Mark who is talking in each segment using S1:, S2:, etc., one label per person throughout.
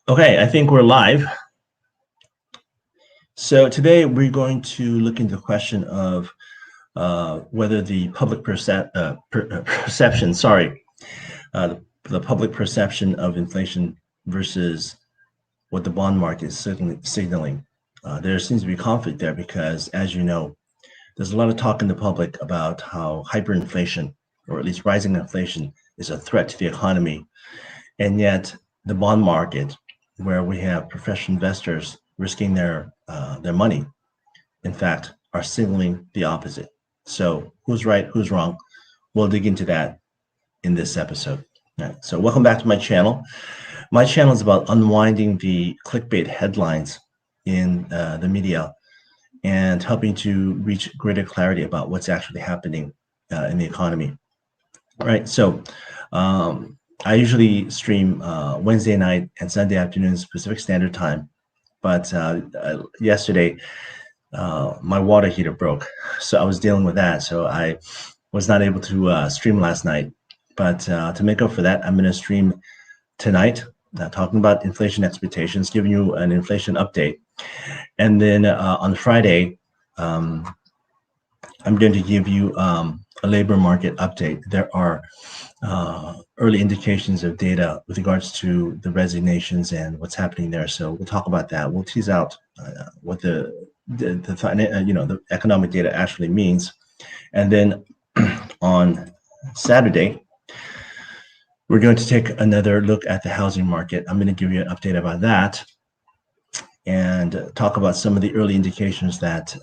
S1: Okay, I think we're live. So today we're going to look into the question of whether the public perception, the public perception of inflation versus what the bond market is signaling. There seems to be conflict there because, as you know, there's a lot of talk in the public about how hyperinflation, or at least rising inflation, is a threat to the economy. And yet the bond market, where we have professional investors risking their money, in fact, are signaling the opposite. So who's right, who's wrong? We'll dig into that in this episode. All right, so welcome back to my channel. My channel is about unwinding the clickbait headlines in the media and helping to reach greater clarity about what's actually happening in the economy. All right, so I usually stream Wednesday night and Sunday afternoons Pacific Standard Time, but yesterday my water heater broke, so I was dealing with that, so I was not able to stream last night. But to make up for that, I'm going to stream tonight, talking about inflation expectations, giving you an inflation update, and then on Friday, I'm going to give you a labor market update. There are early indications of data with regards to the resignations and what's happening there. So we'll talk about that. We'll tease out what the economic data actually means, and then on Saturday, we're going to take another look at the housing market. I'm going to give you an update about that and talk about some of the early indications that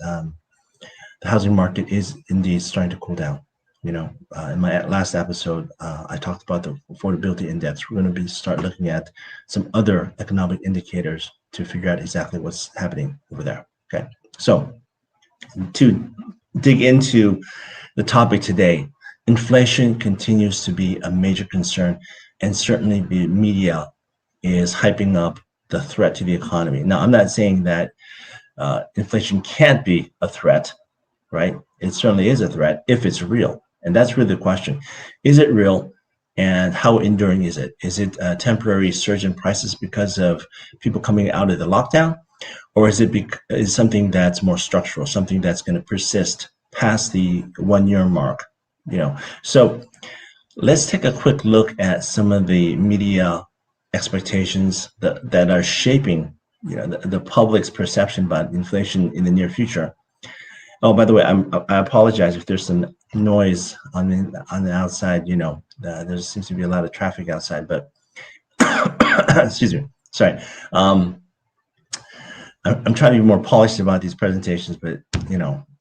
S1: the housing market is indeed starting to cool down. In my last episode, I talked about the affordability index. We're going to start looking at some other economic indicators to figure out exactly what's happening over there. Okay, so to dig into the topic today, inflation continues to be a major concern, and certainly the media is hyping up the threat to the economy. Now, I'm not saying that inflation can't be a threat, right? It certainly is a threat if it's real. And that's really the question. Is it real, and how enduring is it? Is it a temporary surge in prices because of people coming out of the lockdown? Or is it something that's more structural, something that's going to persist past the 1 year mark? So let's take a quick look at some of the media expectations that are shaping the public's perception about inflation in the near future. Oh, by the way, I apologize if there's some noise on the outside. There seems to be a lot of traffic outside, but excuse me, sorry. I'm trying to be more polished about these presentations, but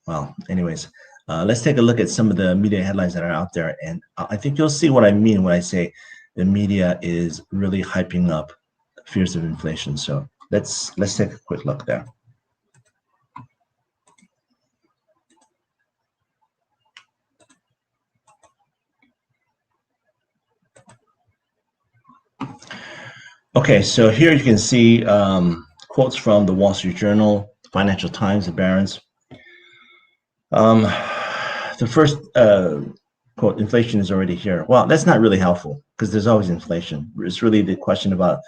S1: well, anyways, let's take a look at some of the media headlines that are out there, and I think you'll see what I mean when I say the media is really hyping up fears of inflation. So let's take a quick look there. Okay, so here you can see quotes from the Wall Street Journal, Financial Times, the Barron's. The first quote, inflation is already here. Well, that's not really helpful because there's always inflation. It's really the question about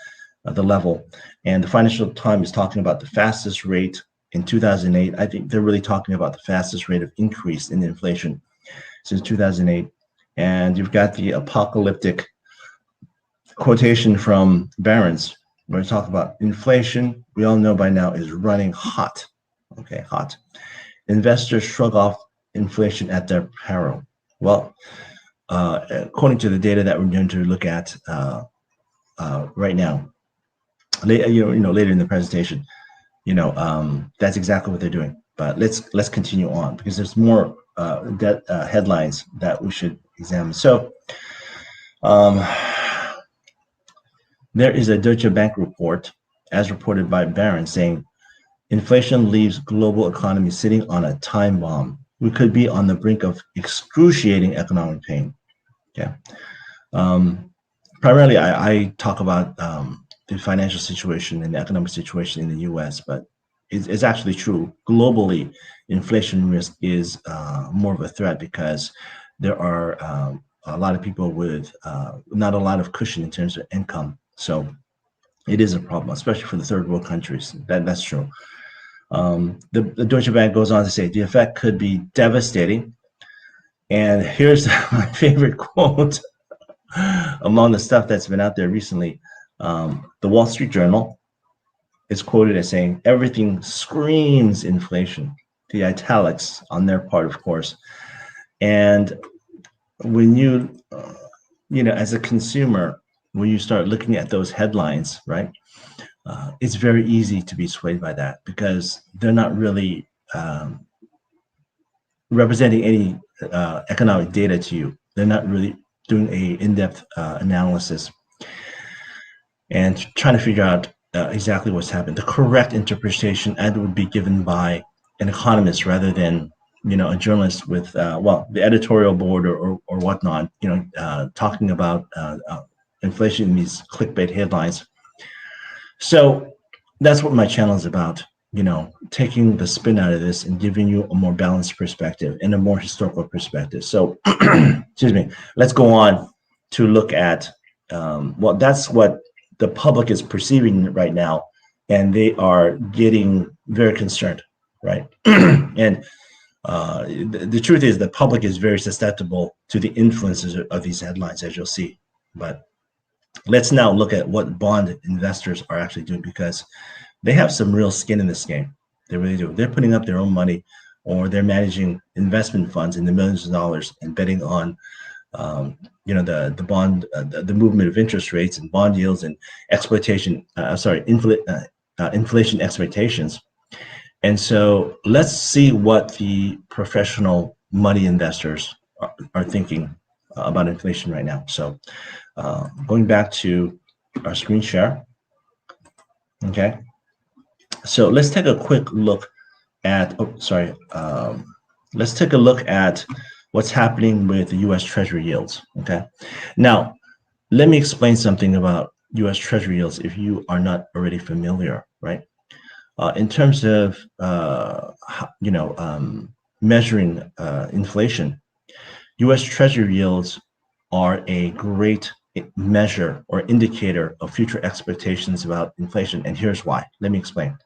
S1: the level. And the Financial Times is talking about the fastest rate in 2008. I think they're really talking about the fastest rate of increase in inflation since 2008. And you've got the apocalyptic quotation from Barron's, where we talk about inflation, we all know by now, is running hot. Okay, hot. Investors shrug off inflation at their peril. Well, according to the data that we're going to look at right now, later in the presentation, that's exactly what they're doing. But let's continue on because there's more headlines that we should examine. So, there is a Deutsche Bank report, as reported by Barron, saying inflation leaves global economy sitting on a time bomb. We could be on the brink of excruciating economic pain. Yeah. Primarily, I talk about the financial situation and the economic situation in the U.S., but it's actually true. Globally, inflation risk is more of a threat because there are a lot of people with not a lot of cushion in terms of income. So It is a problem, especially for the third world countries. That's true. The Deutsche Bank goes on to say the effect could be devastating. And here's my favorite quote among the stuff that's been out there recently. The Wall Street Journal is quoted as saying, everything screams inflation. The italics on their part, of course. And when as a consumer, when you start looking at those headlines, right, it's very easy to be swayed by that because they're not really representing any economic data to you. They're not really doing a in-depth analysis and trying to figure out exactly what's happened. The correct interpretation would be given by an economist rather than a journalist with the editorial board or whatnot. Talking about inflation in these clickbait headlines. So that's what my channel is about. Taking the spin out of this and giving you a more balanced perspective and a more historical perspective. So, excuse me. Let's go on to look at that's what the public is perceiving right now, and they are getting very concerned, right? And the truth is the public is very susceptible to the influences of these headlines, as you'll see. But let's now look at what bond investors are actually doing, because they have some real skin in this game. They really do. They're putting up their own money, or they're managing investment funds in the millions of dollars and betting on the bond, the movement of interest rates and bond yields and inflation expectations. And so let's see what the professional money investors are thinking about inflation right now. So going back to our screen share. Okay. So let's take a quick look at, let's take a look at what's happening with the U.S. Treasury yields. Okay. Now, let me explain something about U.S. Treasury yields if you are not already familiar, right? In terms of, measuring inflation, U.S. Treasury yields are a great measure or indicator of future expectations about inflation. And here's why. Let me explain.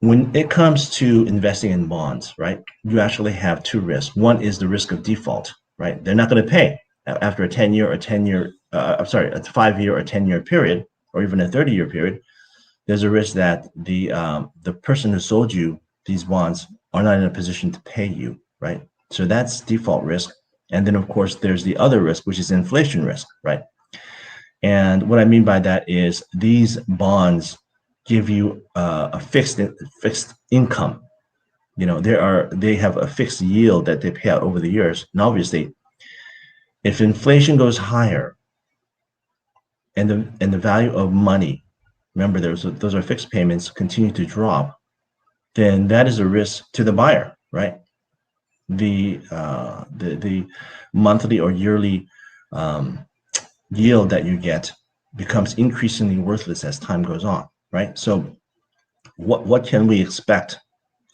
S1: When it comes to investing in bonds, right, you actually have two risks. One is the risk of default, right? They're not going to pay after a 10-year or 10-year, a 5-year or 10-year period, or even a 30-year period. There's a risk that the person who sold you these bonds are not in a position to pay you, right? So that's default risk. And then, of course, there's the other risk, which is inflation risk, right? And what I mean by that is these bonds give you a fixed income. They have a fixed yield that they pay out over the years. And obviously, if inflation goes higher and the value of money, remember those are fixed payments, continue to drop, then that is a risk to the buyer, right? The monthly or yearly yield that you get becomes increasingly worthless as time goes on, right? So what can we expect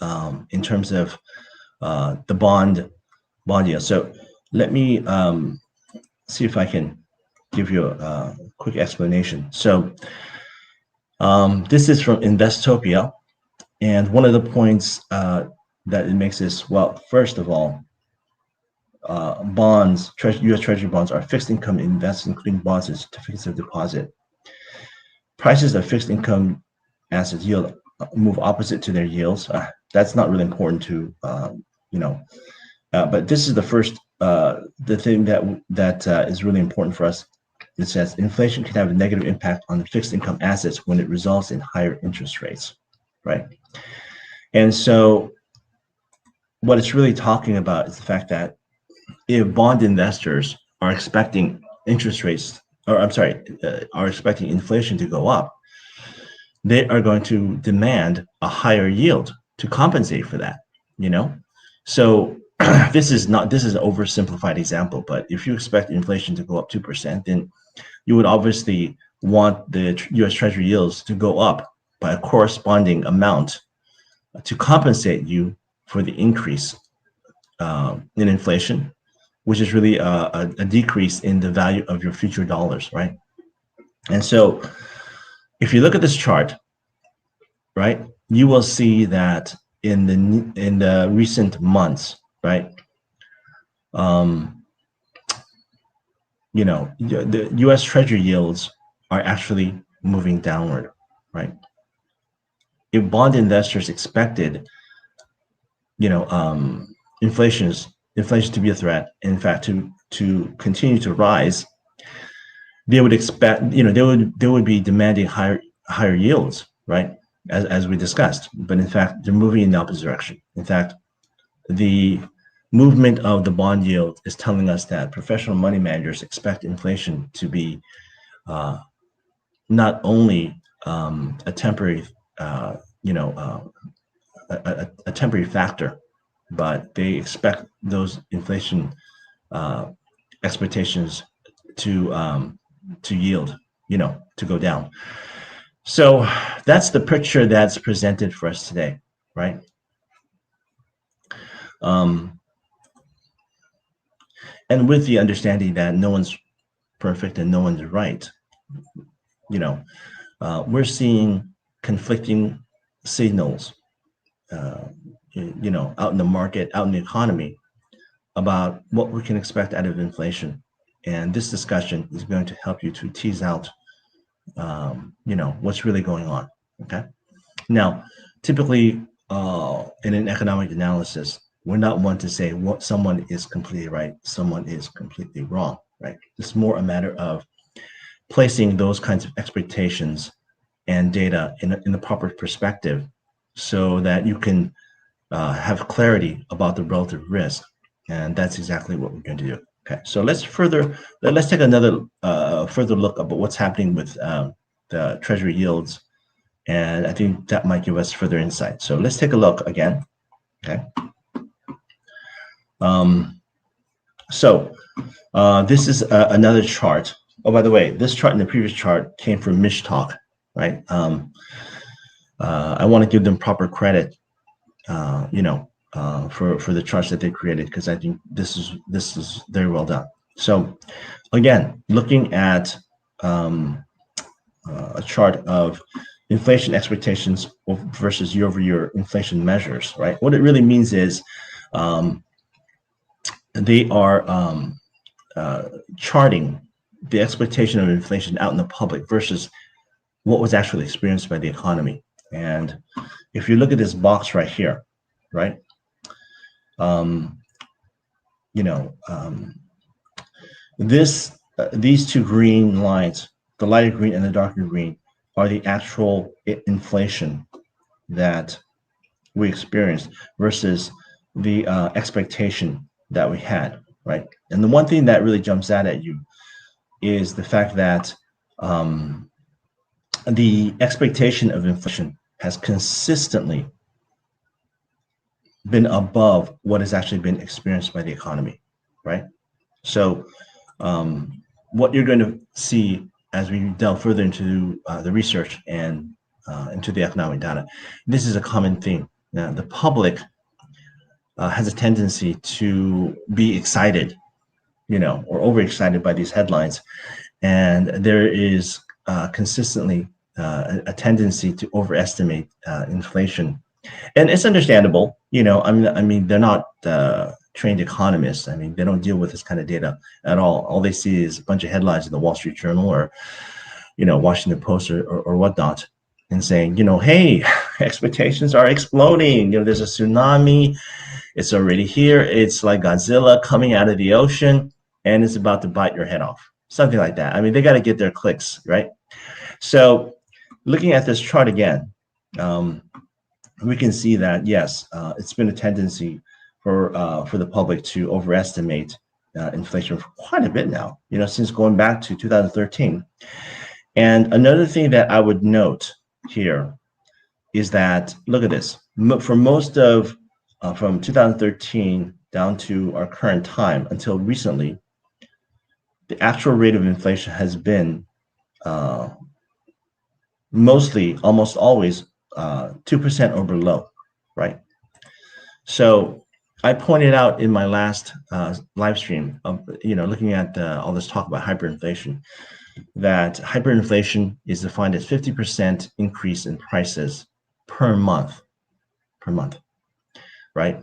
S1: in terms of the bond yield? So let me see if I can give you a quick explanation. So this is from Investopia, and one of the points that it makes is, well, first of all, bonds, U.S. Treasury bonds are fixed income investments, including bonds and certificates of deposit. Prices of fixed income assets yield move opposite to their yields. That's not really important to, but this is the first, the thing that is really important for us. It says inflation can have a negative impact on the fixed income assets when it results in higher interest rates, right? And so what it's really talking about is the fact that if bond investors are expecting are expecting inflation to go up, they are going to demand a higher yield to compensate for that, So this is an oversimplified example, but if you expect inflation to go up 2%, then you would obviously want the U.S. Treasury yields to go up by a corresponding amount to compensate you for the increase in inflation, which is really a decrease in the value of your future dollars, right? And so If you look at this chart, right, you will see that in the recent months, right, the U.S. Treasury yields are actually moving downward, right? If bond investors expected, inflation to be a threat, in fact, to continue to rise, they would expect, they would be demanding higher yields, right? As we discussed, but in fact, they're moving in the opposite direction. In fact, the movement of the bond yield is telling us that professional money managers expect inflation to be not only a temporary, a temporary factor, but they expect those inflation expectations to yield, to go down. So that's the picture that's presented for us today, right? And with the understanding that no one's perfect and no one's right, we're seeing conflicting signals, out in the market, out in the economy, about what we can expect out of inflation. And this discussion is going to help you to tease out, what's really going on. Okay. Now, typically, in an economic analysis, we're not one to say what someone is completely right, someone is completely wrong, right? It's more a matter of placing those kinds of expectations and data in the proper perspective, so that you can have clarity about the relative risk, and that's exactly what we're going to do. Okay, so let's take another further look about what's happening with the Treasury yields, and I think that might give us further insight. So let's take a look again. Okay. This is another chart. Oh, by the way, this chart and the previous chart came from Mish Talk, right? I want to give them proper credit, for the charts that they created, because I think this is very well done. So again, looking at a chart of inflation expectations versus year-over-year inflation measures, right? What it really means is they are charting the expectation of inflation out in the public versus what was actually experienced by the economy. And if you look at this box right here, right, these two green lines, the lighter green and the darker green, are the actual inflation that we experienced versus the expectation that we had, right? And the one thing that really jumps out at you is the fact that the expectation of inflation has consistently been above what has actually been experienced by the economy, right? So what you're going to see as we delve further into the research and into the economic data, this is a common theme. Now, the public has a tendency to be excited, or overexcited by these headlines. And there is consistently a tendency to overestimate inflation. And it's understandable, I mean, they're not trained economists. I mean, they don't deal with this kind of data at all. All they see is a bunch of headlines in the Wall Street Journal or, Washington Post or whatnot, and saying, hey, expectations are exploding. There's a tsunami. It's already here. It's like Godzilla coming out of the ocean, and it's about to bite your head off. Something like that. I mean, they got to get their clicks, right? So looking at this chart again, we can see that, yes, it's been a tendency for the public to overestimate inflation for quite a bit now, since going back to 2013. And another thing that I would note here is that, look at this, for most of from 2013 down to our current time until recently, the actual rate of inflation has been mostly, almost always, 2% or below, right? So I pointed out in my last live stream of, looking at all this talk about hyperinflation, that hyperinflation is defined as 50% increase in prices per month, right?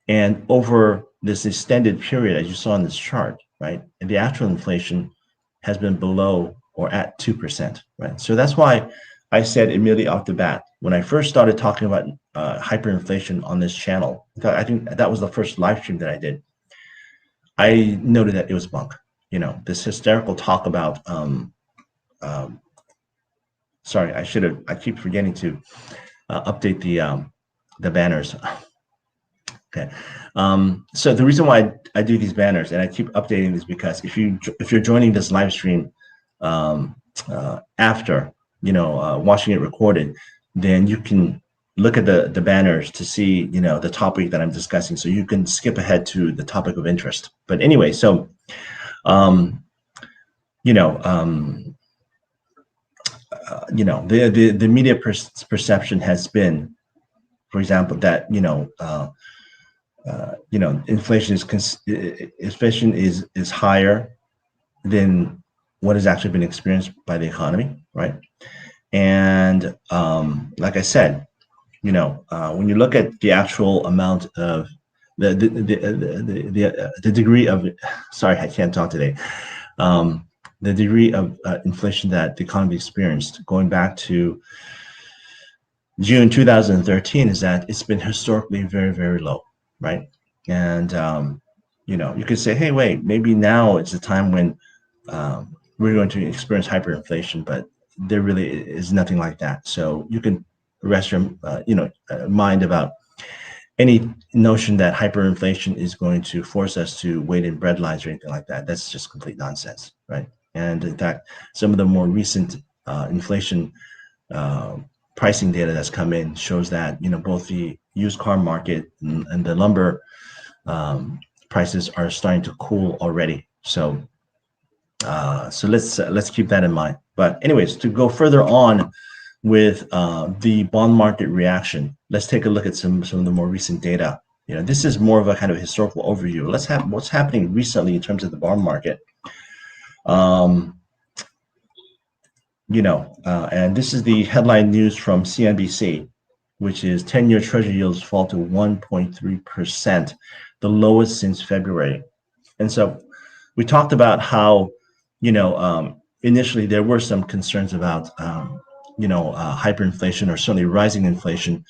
S1: And over this extended period, as you saw in this chart, right, and the actual inflation has been below or at 2%, right? So that's why I said immediately off the bat, when I first started talking about hyperinflation on this channel, I think that was the first live stream that I did, I noted that it was bunk. This hysterical talk about, sorry, I keep forgetting to update the banners. Okay. So the reason why I do these banners and I keep updating is because if you're joining this live stream after watching it recorded, then you can look at the banners to see the topic that I'm discussing. So you can skip ahead to the topic of interest. But anyway, so um, the media perception has been, for example, that inflation is higher than what has actually been experienced by the economy, right? And like I said, when you look at the actual amount of the degree of, sorry, I can't talk today. The degree of inflation that the economy experienced going back to June 2013 is that it's been historically very, very low, right? And you could say, hey, wait, maybe now it's a time when we're going to experience hyperinflation, but there really is nothing like that. So you can rest your mind about any notion that hyperinflation is going to force us to wait in bread lines or anything like that. That's just complete nonsense, right? And in fact, some of the more recent inflation pricing data that's come in shows that both the used car market and the lumber prices are starting to cool already. So let's keep that in mind. But anyways, to go further on with the bond market reaction, let's take a look at some of the more recent data. This is more of a kind of historical overview. Let's have what's happening recently in terms of the bond market. And this is the headline news from CNBC, which is 10-year Treasury yields fall to 1.3%, the lowest since February. And so we talked about how, initially there were some concerns about, hyperinflation or certainly rising inflation,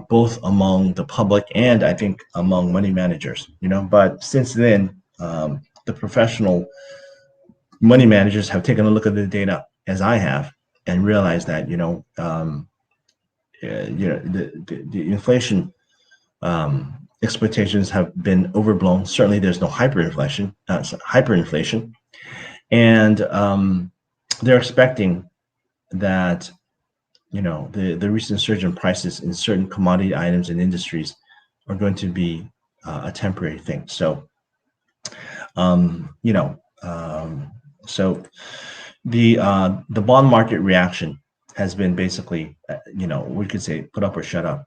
S1: both among the public and I think among money managers, but since then, the professional money managers have taken a look at the data as I have and realized that, the inflation expectations have been overblown. Certainly, there's no hyperinflation, and they're expecting that the recent surge in prices in certain commodity items and industries are going to be a temporary thing. So, so the bond market reaction has been basically, we could say, put up or shut up.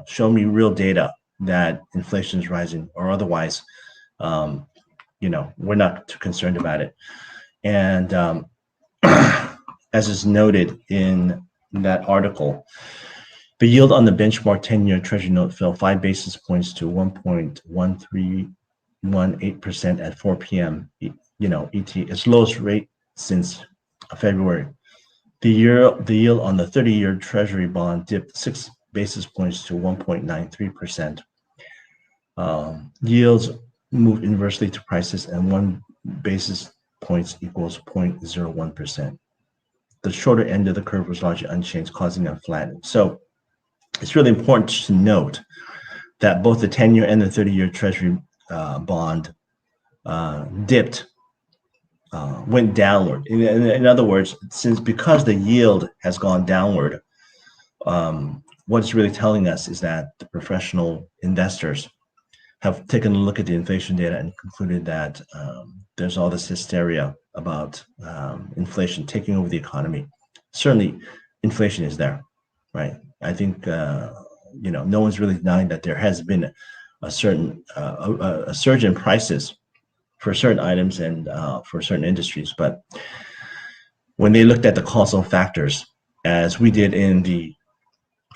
S1: Show me real data that inflation is rising, or otherwise, we're not too concerned about it. And as is noted in that article, the yield on the benchmark 10-year Treasury note fell 5 basis points to 1.1318% at 4 p.m. ET, its lowest rate since February. The yield on the 30-year Treasury bond dipped 6 basis points to 1.93%. Yields moved inversely to prices, and 1 basis points equals 0.01%. The shorter end of the curve was largely unchanged, causing a flattening. So it's really important to note that both the 10-year and the 30-year Treasury bond dipped, went downward. In other words, because the yield has gone downward, what it's really telling us is that the professional investors have taken a look at the inflation data and concluded that there's all this hysteria about inflation taking over the economy. Certainly, inflation is there, right? I think no one's really denying that there has been a certain a surge in prices for certain items and for certain industries. But when they looked at the causal factors, as we did in the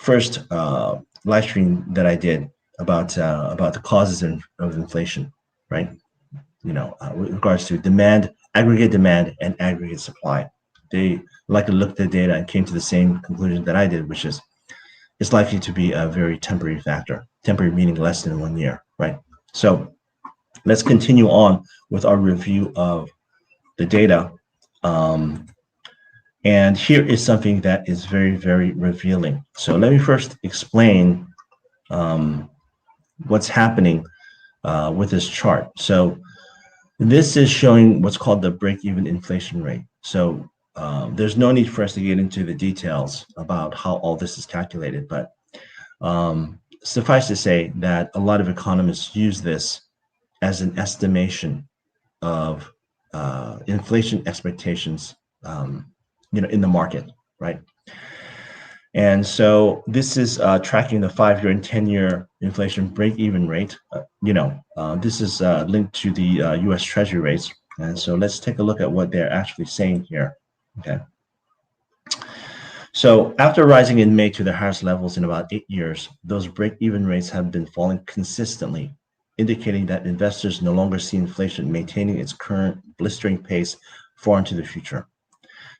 S1: first live stream that I did about the causes of inflation, right? With regards to demand, aggregate demand, and aggregate supply, they likely looked at the data and came to the same conclusion that I did, which is it's likely to be a very temporary factor. Temporary meaning less than 1 year, right? So let's continue on with our review of the data. And here is something that is very, very revealing. So let me first explain what's happening with this chart. So this is showing what's called the break-even inflation rate. So there's no need for us to get into the details about how all this is calculated, but suffice to say that a lot of economists use this as an estimation of inflation expectations, in the market, right? And so this is tracking the 5-year and 10-year inflation break-even rate. This is linked to the U.S. Treasury rates. And so let's take a look at what they're actually saying here. Okay. So after rising in May to their highest levels in about 8 years, those break-even rates have been falling consistently, indicating that investors no longer see inflation maintaining its current blistering pace far into the future.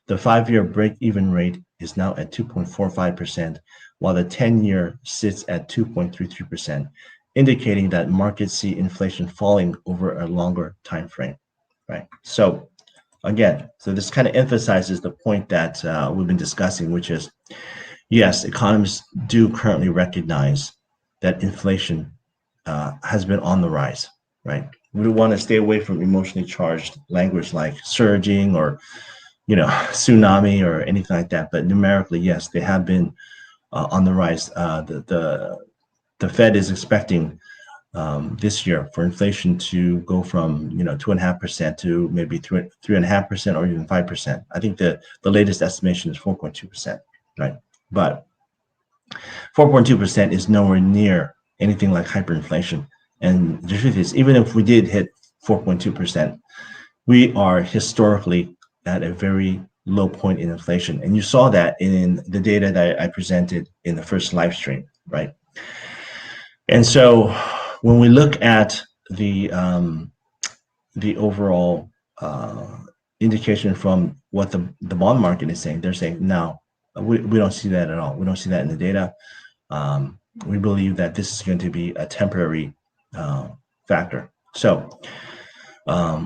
S1: The 5-year break-even rate is now at 2.45%, while the 10-year sits at 2.33%, indicating that markets see inflation falling over a longer time frame, right? So again, this kind of emphasizes the point that we've been discussing, which is, yes, economists do currently recognize that inflation has been on the rise, right? We want to stay away from emotionally charged language like surging or tsunami or anything like that. But numerically, yes, they have been on the rise. The Fed is expecting this year for inflation to go from 2.5% to maybe 3.5% or even 5%. I think the latest estimation is 4.2%, right? But 4.2% is nowhere near anything like hyperinflation. And the truth is, even if we did hit 4.2%, we are historically at a very low point in inflation. And you saw that in the data that I presented in the first live stream, right? And so when we look at the overall indication from what the bond market is saying, they're saying, no, we don't see that at all. We don't see that in the data. We believe that this is going to be a temporary factor. So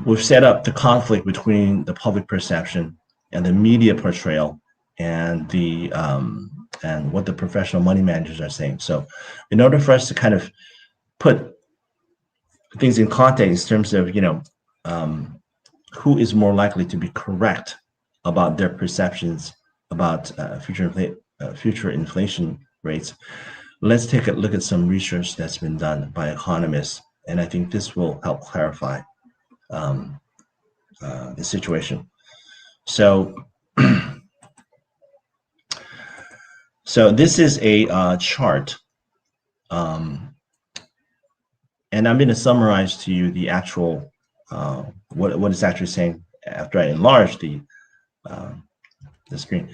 S1: we've set up the conflict between the public perception and the media portrayal and the and what the professional money managers are saying. So in order for us to kind of put things in context in terms of who is more likely to be correct about their perceptions about future inflation rates, let's take a look at some research that's been done by economists, and I think this will help clarify the situation. So, so this is a chart, and I'm going to summarize to you the actual what it's actually saying after I enlarge the screen.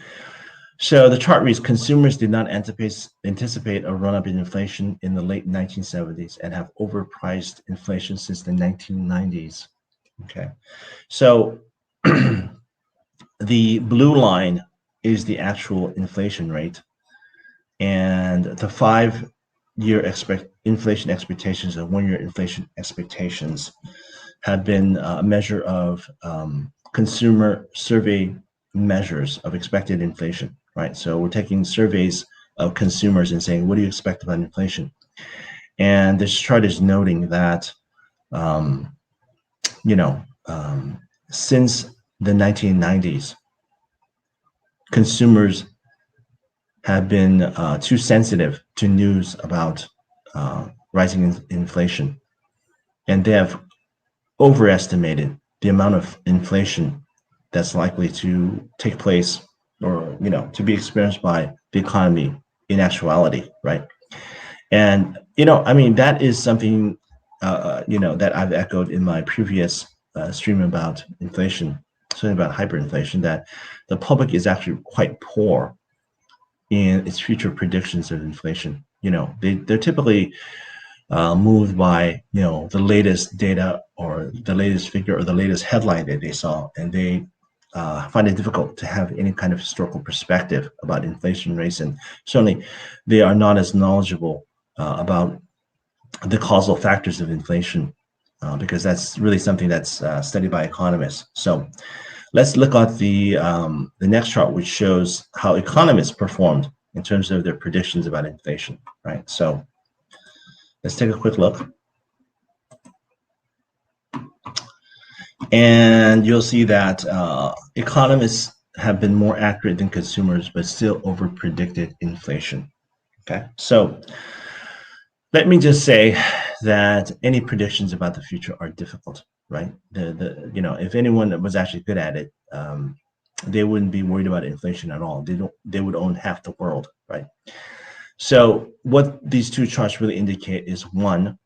S1: So the chart reads: consumers did not anticipate a run-up in inflation in the late 1970s and have overpriced inflation since the 1990s. Okay, so the blue line is the actual inflation rate, and the 5-year inflation expectations and 1-year inflation expectations have been a measure of consumer survey measures of expected inflation, right? So we're taking surveys of consumers and saying, what do you expect about inflation? And this chart is noting that, since the 1990s, consumers have been too sensitive to news about rising inflation, and they have overestimated the amount of inflation that's likely to take place or to be experienced by the economy in actuality, right? And, I mean, that is something, that I've echoed in my previous stream about inflation, something about hyperinflation, that the public is actually quite poor in its future predictions of inflation. They're typically moved by, the latest data or the latest figure or the latest headline that they saw, and they find it difficult to have any kind of historical perspective about inflation rates. And certainly they are not as knowledgeable about the causal factors of inflation, because that's really something that's studied by economists. So let's look at the next chart, which shows how economists performed in terms of their predictions about inflation, right? So let's take a quick look. And you'll see that economists have been more accurate than consumers, but still overpredicted inflation. Okay, so let me just say that any predictions about the future are difficult, right? If anyone was actually good at it, they wouldn't be worried about inflation at all. They would own half the world, right? So what these two charts really indicate is, one,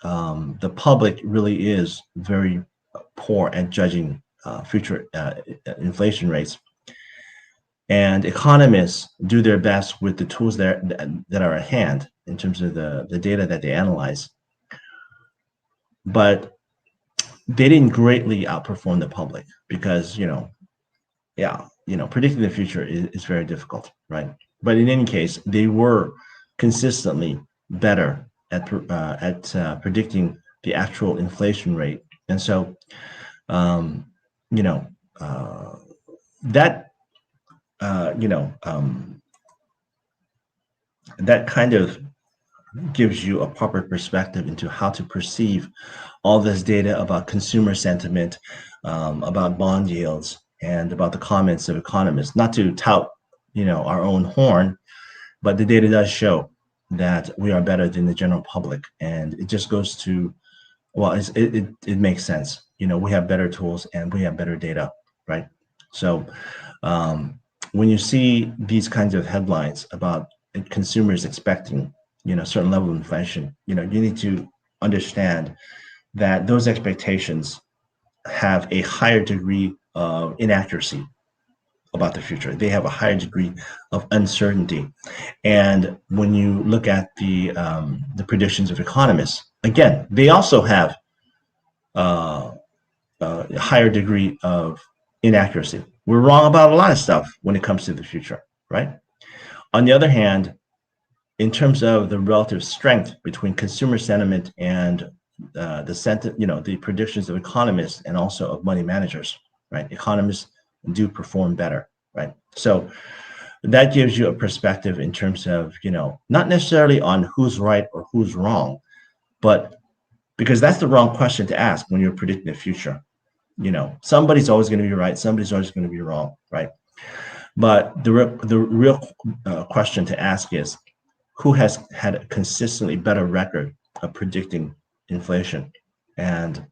S1: the public really is very poor at judging future inflation rates, and economists do their best with the tools that are at hand in terms of the data that they analyze, but they didn't greatly outperform the public because predicting the future is very difficult, right? But in any case, they were consistently better at predicting the actual inflation rate. And so, that that kind of gives you a proper perspective into how to perceive all this data about consumer sentiment, about bond yields, and about the comments of economists. Not to tout, our own horn, but the data does show that we are better than the general public, and it just goes to, well, it makes sense. We have better tools and we have better data, right? So when you see these kinds of headlines about consumers expecting, a certain level of inflation, you need to understand that those expectations have a higher degree of inaccuracy about the future. They have a higher degree of uncertainty. And when you look at the predictions of economists, again, they also have a higher degree of inaccuracy. We're wrong about a lot of stuff when it comes to the future, right? On the other hand, in terms of the relative strength between consumer sentiment and the predictions of economists and also of money managers, right? Economists do perform better, right? So that gives you a perspective in terms of, not necessarily on who's right or who's wrong, but because that's the wrong question to ask when you're predicting the future. Somebody's always going to be right, somebody's always going to be wrong, right? But the real question to ask is, who has had a consistently better record of predicting inflation? And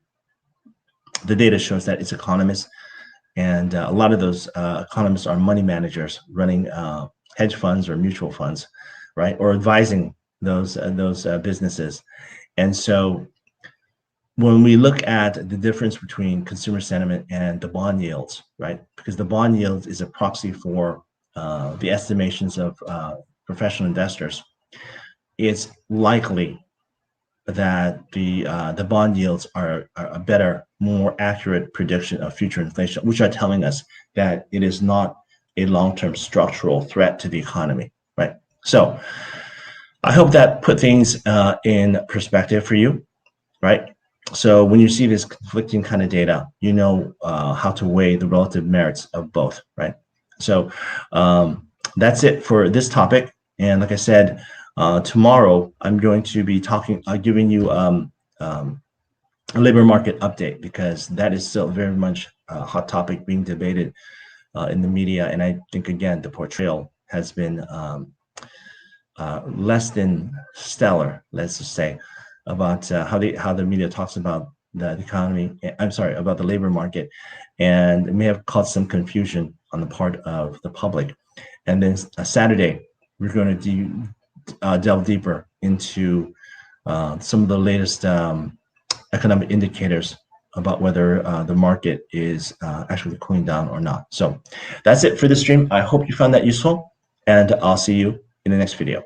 S1: the data shows that it's economists, and a lot of those economists are money managers running hedge funds or mutual funds, right, or advising those businesses. And so when we look at the difference between consumer sentiment and the bond yields, right, because the bond yield is a proxy for the estimations of professional investors, it's likely that the bond yields are a better, more accurate prediction of future inflation, which are telling us that it is not a long-term structural threat to the economy, right? So I hope that put things in perspective for you, right? So when you see this conflicting kind of data, you know how to weigh the relative merits of both, right? So that's it for this topic. And like I said, tomorrow I'm going to be giving you a labor market update, because that is still very much a hot topic being debated in the media. And I think, again, the portrayal has been less than stellar, let's just say, about how the media talks about the economy. I'm sorry, about the labor market, and it may have caused some confusion on the part of the public. And then Saturday, we're going to delve deeper into some of the latest economic indicators about whether the market is actually cooling down or not. So that's it for this stream. I hope you found that useful, and I'll see you in the next video.